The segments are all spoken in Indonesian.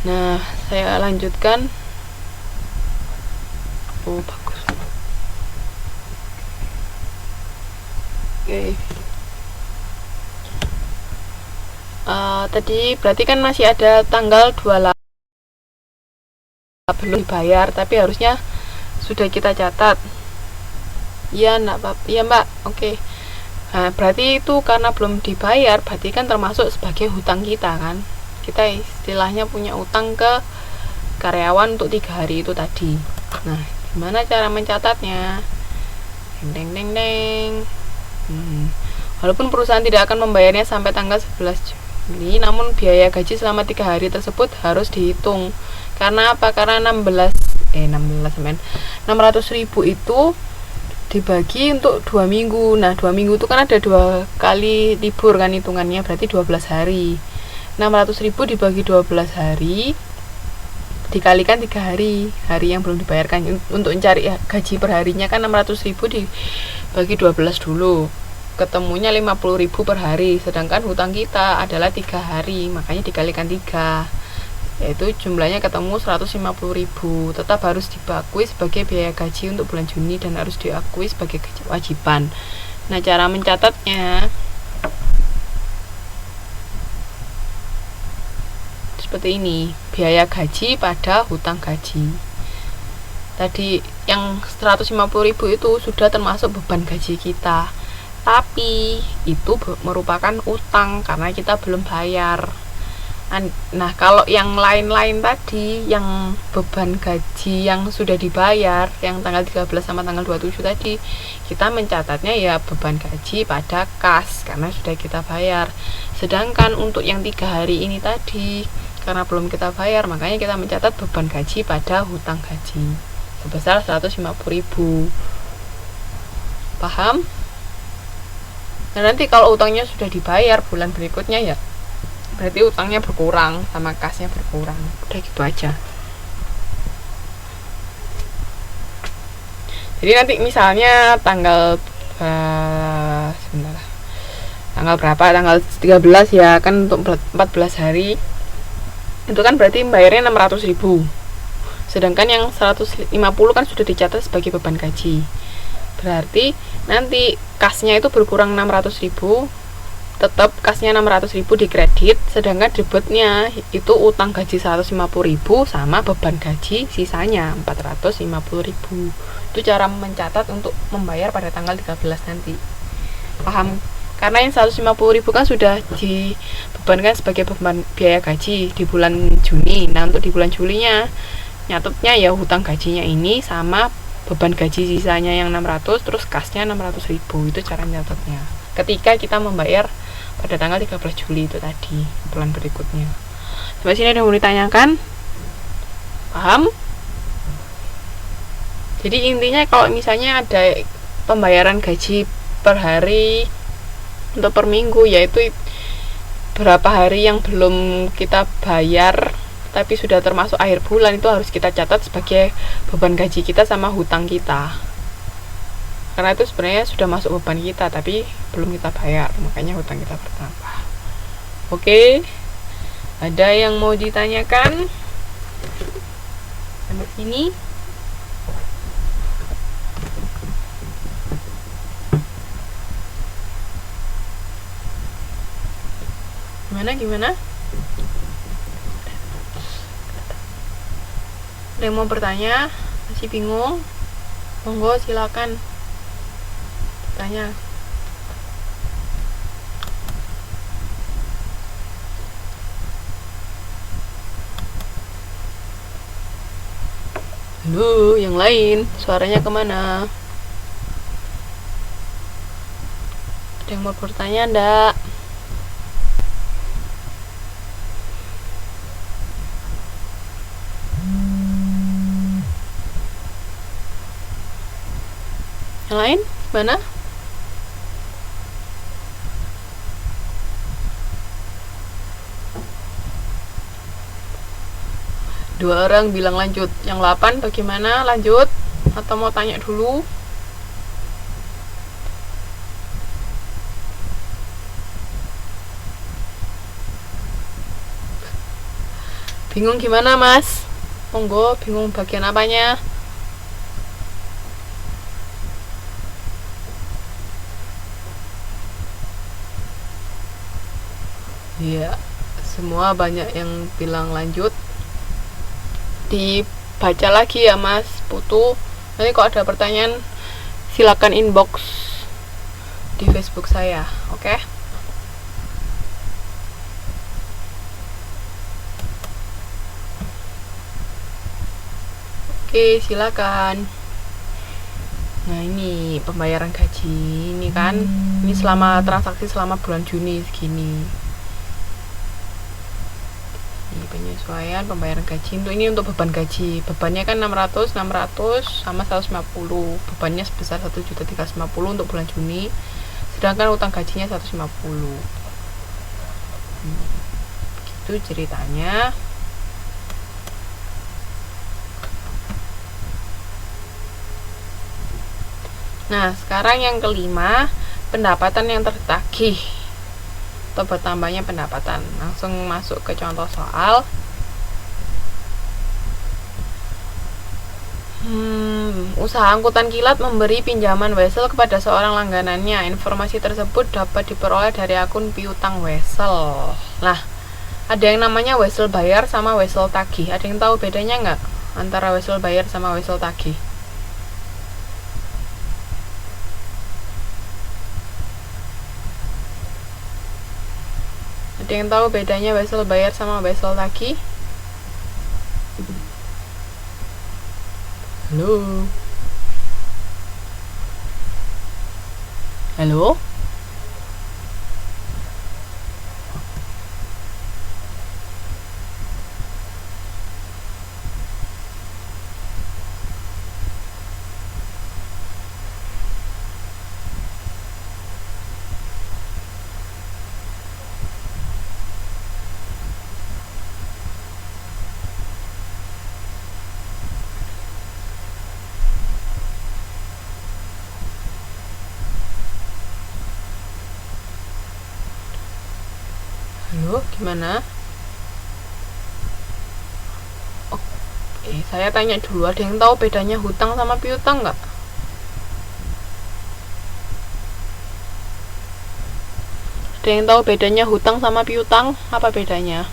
Nah, saya lanjutkan. Oh, bagus. Oke. Tadi berarti kan masih ada tanggal 28 belum dibayar, tapi harusnya sudah kita catat. Iya, enggak apa-apa. Iya, Mbak. Oke. Nah, berarti itu karena belum dibayar, berarti kan termasuk sebagai hutang kita kan. Kita istilahnya punya utang ke karyawan untuk 3 hari itu tadi. Nah, gimana cara mencatatnya? Deng deng deng. Walaupun perusahaan tidak akan membayarnya sampai tanggal 11 Juli, namun biaya gaji selama 3 hari tersebut harus dihitung. Karena apa? Karena 600.000 itu dibagi untuk 2 minggu. Nah, 2 minggu itu kan ada 2 kali libur kan hitungannya, berarti 12 hari. 600.000 dibagi 12 hari dikalikan 3 hari yang belum dibayarkan. Untuk mencari gaji per harinya kan 600.000 dibagi 12 dulu, ketemunya 50.000 per hari, sedangkan hutang kita adalah 3 hari, makanya dikalikan 3, yaitu jumlahnya ketemu 150.000. Tetap harus diakui sebagai biaya gaji untuk bulan Juni dan harus diakui sebagai kewajiban. Nah, cara mencatatnya seperti ini. Biaya gaji pada hutang gaji. Tadi yang 150.000 itu sudah termasuk beban gaji kita, tapi itu merupakan utang karena kita belum bayar. Nah, kalau yang lain-lain tadi, yang beban gaji yang sudah dibayar, yang tanggal 13 sama tanggal 27 tadi, kita mencatatnya ya beban gaji pada kas karena sudah kita bayar. Sedangkan untuk yang 3 hari ini tadi, karena belum kita bayar, makanya kita mencatat beban gaji pada hutang gaji sebesar 150.000. Paham? Nah, nanti kalau utangnya sudah dibayar bulan berikutnya ya berarti utangnya berkurang sama kasnya berkurang. Udah gitu aja. Jadi nanti misalnya tanggal tanggal berapa, tanggal 13 ya kan, untuk 14 hari itu kan berarti bayarnya 600.000, sedangkan yang 150 kan sudah dicatat sebagai beban gaji, berarti nanti kasnya itu berkurang 600.000, tetap kasnya 600.000 dikredit, sedangkan debitnya itu utang gaji 150.000 sama beban gaji sisanya 450.000. Itu cara mencatat untuk membayar pada tanggal 13 nanti. Paham? Karena yang 150.000 kan sudah dibebankan sebagai beban biaya gaji di bulan Juni. Nah, untuk di bulan Julinya nyatetnya ya hutang gajinya ini sama beban gaji sisanya yang 600, terus kasnya 600.000. Itu cara nyatetnya ketika kita membayar pada tanggal 13 Juli itu tadi, bulan berikutnya. Sampai sini ada yang mau ditanyakan? Paham? Jadi intinya kalau misalnya ada pembayaran gaji per hari untuk per minggu, yaitu berapa hari yang belum kita bayar tapi sudah termasuk akhir bulan, itu harus kita catat sebagai beban gaji kita sama hutang kita, karena itu sebenarnya sudah masuk beban kita tapi belum kita bayar, makanya hutang kita bertambah. Oke, ada yang mau ditanyakan sampai sini? Gimana? Ada yang mau bertanya? Masih bingung? Monggo silakan tanya. Halo, yang lain, suaranya kemana? Ada yang mau bertanya enggak? Yang lain, mana? Dua orang bilang lanjut. Yang 8 bagaimana? Lanjut? Atau mau tanya dulu? Bingung gimana Mas? Monggo, bingung bagian apanya? Iya, semua banyak yang bilang lanjut. Dibaca lagi ya Mas Putu. Nanti kalau ada pertanyaan silakan inbox di Facebook saya, oke? Oke, silakan. Nah, ini pembayaran gaji ini kan. Ini selama transaksi selama bulan Juni segini. Ini penyesuaian pembayaran gaji. Untuk ini untuk beban gaji. Bebannya kan 600 sama 150. Bebannya sebesar 1.350 untuk bulan Juni. Sedangkan utang gajinya 150. Begitu ceritanya. Nah, sekarang yang kelima, pendapatan yang tertagih atau bertambahnya pendapatan. Langsung masuk ke contoh soal. Usaha angkutan kilat memberi pinjaman Wesel kepada seorang langganannya. Informasi tersebut dapat diperoleh dari akun piutang Wesel. Nah, ada yang namanya Wesel bayar sama Wesel tagih. Ada yang tahu bedanya nggak antara Wesel bayar sama Wesel tagih? Ada yang tahu bedanya Wesel bayar sama Wesel tagih? Halo? Halo? Halo, gimana? Oke, saya tanya dulu, ada yang tahu bedanya hutang sama piutang nggak? Ada yang tahu bedanya hutang sama piutang? Apa bedanya?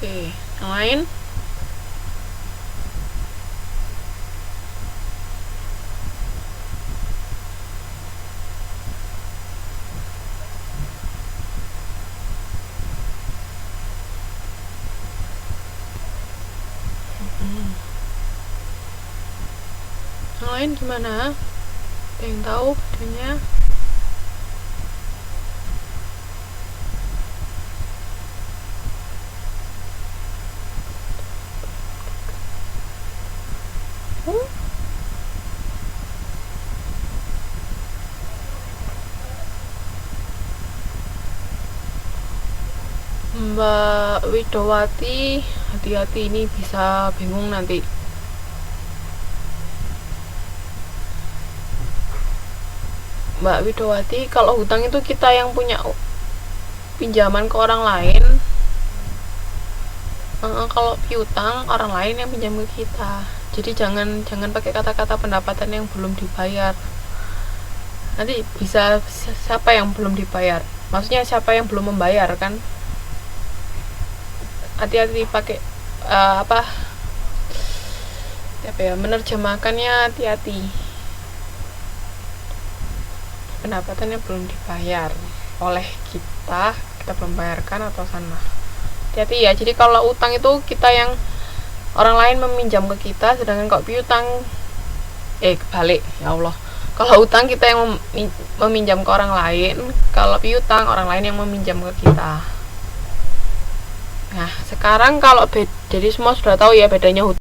Oke, yang lain? Yang lain gimana? Ada yang tahu bedanya? Mbak Widowati, hati-hati ini bisa bingung nanti. Mbak Widowati, kalau hutang itu kita yang punya pinjaman ke orang lain. Kalau piutang orang lain yang pinjam ke kita. Jadi jangan pakai kata-kata pendapatan yang belum dibayar. Nanti bisa siapa yang belum dibayar? Maksudnya siapa yang belum membayar kan? Hati-hati pakai apa ya, menerjemahkannya hati-hati. Pendapatannya belum dibayar oleh kita belum bayarkan atau sana. Hati-hati ya. Jadi kalau utang itu kita yang orang lain meminjam ke kita, sedangkan kalau piutang kebalik, ya Allah. Kalau utang kita yang meminjam ke orang lain, kalau piutang orang lain yang meminjam ke kita. Nah, sekarang kalau jadi semua sudah tahu ya bedanya hutang